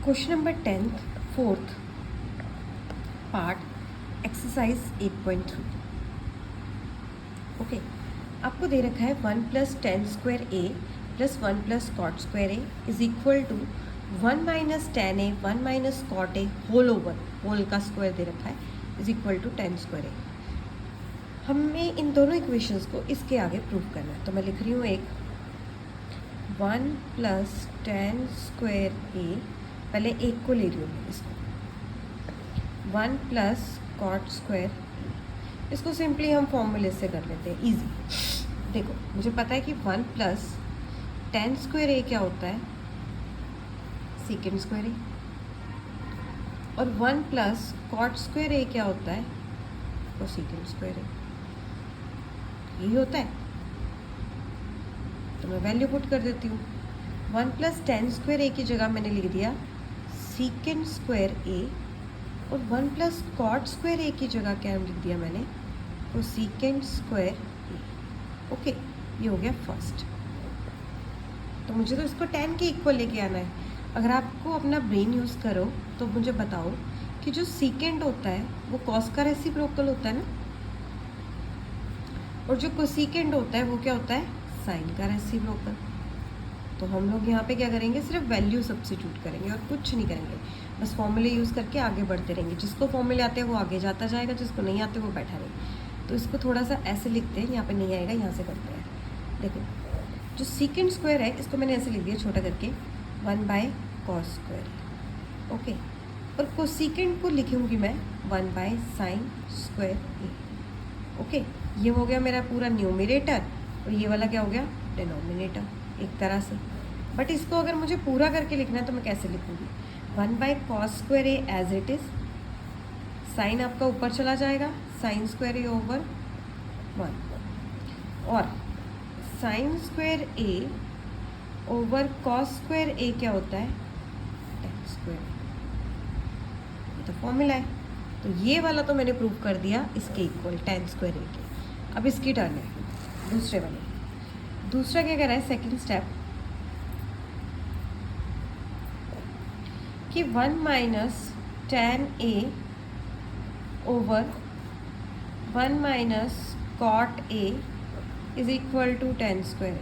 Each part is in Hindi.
Question number 10th fourth part exercise 8.3। Okay, आपको दे रखा है 1 + tan square a plus 1 + cot square a is equal to 1 - tan a 1 - cot a whole over whole का स्क्वायर दे रखा है is equal to tan square a. हमें इन दोनों इक्वेशंस को इसके आगे प्रूव करना है, तो मैं लिख रही हूँ एक 1 + tan स्क्वायर ए, पहले एक को ले रही हूँ मैं इसको 1 + cot स्क्वायर, इसको सिंपली हम फॉर्मूले से कर लेते हैं इजी। देखो मुझे पता है कि 1 + tan स्क्वायर ए क्या होता है, सेकेंड स्क्वायर ए, और 1 + cot स्क्वायर ए क्या होता है, वो सेकेंड स्क्वायर ए, यही होता है। तो मैं वैल्यू पुट कर देती हूँ। 1 + tan स्क्वायर ए की जगह मैंने लिख दिया सेकेंड स्क्वायर ए, और 1 + cot स्क्वायर ए की जगह क्या लिख दिया मैंने, तो सेकेंड स्क्वायर ए। ओके, ये हो गया फर्स्ट। तो मुझे तो इसको tan के इक्वल लेके आना है। अगर आपको अपना ब्रेन यूज़ करो तो मुझे बताओ कि जो सेकेंड होता है वो cos का रेसिप्रोकल होता है ना, और जो कोसेकेंड होता है वो क्या होता है, साइन का रेसिप्रोकल। तो हम लोग यहाँ पे क्या करेंगे, सिर्फ वैल्यू सब्स्टिट्यूट करेंगे और कुछ नहीं करेंगे, बस फॉर्मूले यूज़ करके आगे बढ़ते रहेंगे। जिसको फॉर्मूले आते हैं वो आगे जाता जाएगा, जिसको नहीं आते वो बैठा रहेगा। तो इसको थोड़ा सा ऐसे लिखते हैं, यहाँ पे नहीं आएगा, यहाँ से करते हैं। देखो जो सेकेंड स्क्वायर है इसको मैंने ऐसे लिख दिया छोटा करके 1 / cos स्क्वायर। ओके, और कोसेकेंड को लिखूँगी मैं 1 / sin स्क्वायर ए। ओके, ये हो गया मेरा पूरा न्यूमरेटर, और ये वाला क्या हो गया, डिनोमिनेटर एक तरह से। बट इसको अगर मुझे पूरा करके लिखना है तो मैं कैसे लिखूँगी, 1 / cos square A as it is, sine आपका ऊपर चला जाएगा, साइन स्क्वायर ए ओवर 1, और साइन स्क्वायर ए ओवर cos स्क्वायर ए क्या होता है, tan स्क्वायर। ये तो फॉर्मूला है। तो ये वाला तो मैंने प्रूव कर दिया इसके इक्वल tan स्क्वायर ए के। अब इसकी टर्न है दूसरे वाले। दूसरा क्या कर रहा है, सेकंड स्टेप, कि 1 - tan a over 1 - cot a is equal to tan square a.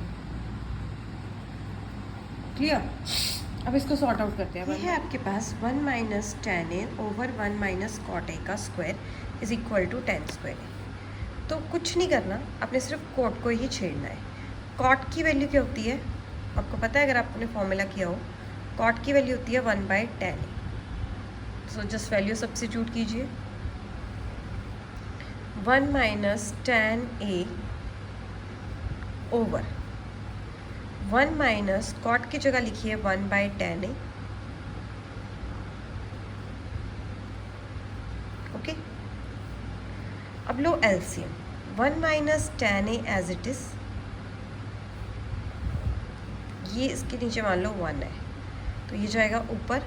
Clear? अब इसको सॉर्ट आउट करते हैं। ये है आपके पास 1 - tan a over 1 - cot a का square is equal to tan square a. तो कुछ नहीं करना, आपने सिर्फ कॉट को ही छेड़ना है। कॉट की वैल्यू क्या होती है आपको पता है, अगर आपने फॉर्मूला किया हो, कॉट की वैल्यू होती है 1 / tan ए। सो जस्ट वैल्यू सब्स्टिट्यूट कीजिए, 1 - tan ए ओवर 1 - cot की जगह लिखिए 1 / tan ए। ओके, अब लो LCM, 1 - tan a as it is, ये इसके नीचे मान लो 1 है, तो ये जाएगा ऊपर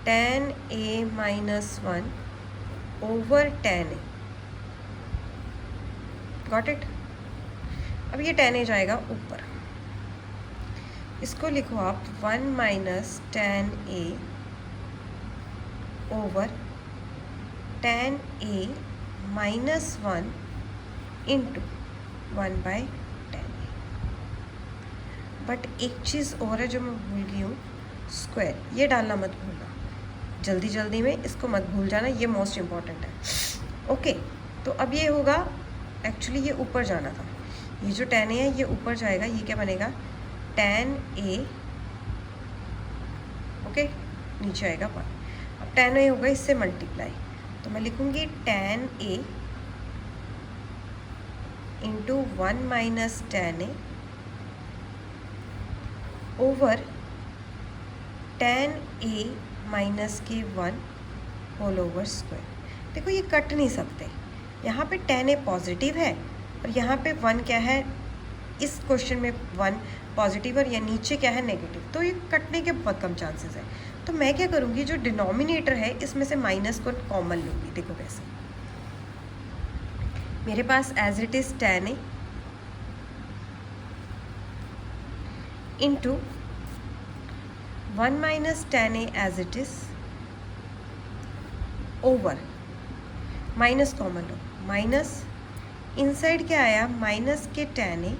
tan A - 1 over tan A. Got it? अब ये tan ए जाएगा ऊपर, इसको लिखो आप 1 - tan a over tan A - 1 into 1 / tan A. But एक चीज़ और है जो मैं भूल गई हूँ, स्क्वायर, ये डालना मत भूलना, जल्दी जल्दी में इसको मत भूल जाना, ये मोस्ट इम्पॉर्टेंट है। ओके, तो अब ये होगा, एक्चुअली ये ऊपर जाना था, ये जो tan ए है ये ऊपर जाएगा, ये क्या बनेगा, tan ए, ओके, नीचे आएगा 1। अब tan ए होगा इससे मल्टीप्लाई, तो मैं लिखूँगी tan a into 1 - tan a over tan A minus के 1 होल ओवर स्क्वायर। देखो ये कट नहीं सकते, यहाँ पे tan ए पॉजिटिव है और यहाँ पे 1 क्या है, इस क्वेश्चन में 1 पॉजिटिव और या नीचे क्या है नेगेटिव, तो ये कटने के बहुत कम चांसेस है। तो मैं क्या करूँगी, जो डिनोमिनेटर है इसमें से माइनस को कॉमन लूँगी। देखो कैसे, मेरे पास as it is tan a into 1 minus tan a as it is over, minus common लो, माइनस इनसाइड क्या आया, माइनस के tan a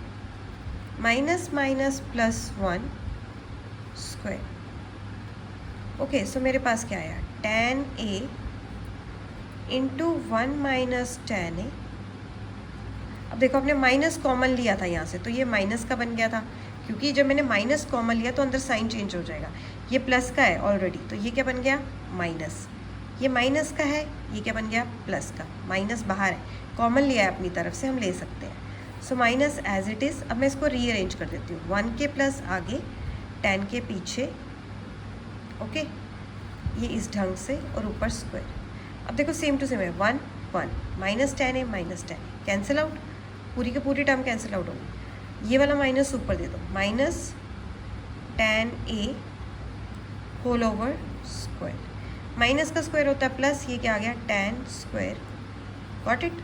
minus minus plus 1 square. Okay, so मेरे पास क्या आया, tan a into 1 minus tan a. अब देखो आपने माइनस कॉमन लिया था यहाँ से, तो ये माइनस का बन गया था, क्योंकि जब मैंने माइनस कॉमन लिया तो अंदर साइन चेंज हो जाएगा। ये प्लस का है ऑलरेडी, तो ये क्या बन गया, माइनस। ये माइनस का है, ये क्या बन गया, प्लस का। माइनस बाहर है, कॉमन लिया है अपनी तरफ से, हम ले सकते हैं। So minus as it is. अब मैं इसको रीअरेंज कर देती हूँ, 1 के प्लस आगे, 10 के पीछे। ओके, ये इस ढंग से, और ऊपर स्क्वायर। अब देखो सेम टू सेम है, 1 1 माइनस टेन है, माइनस टेन है, कैंसिल आउट, पूरी के पूरी टर्म कैंसिल आउट होगी। ये वाला माइनस ऊपर दे दो, माइनस टेन ए होल ओवर स्क्वायर। माइनस का स्क्वायर होता है प्लस, ये क्या आ गया, टेन स्क्वायर। Got it.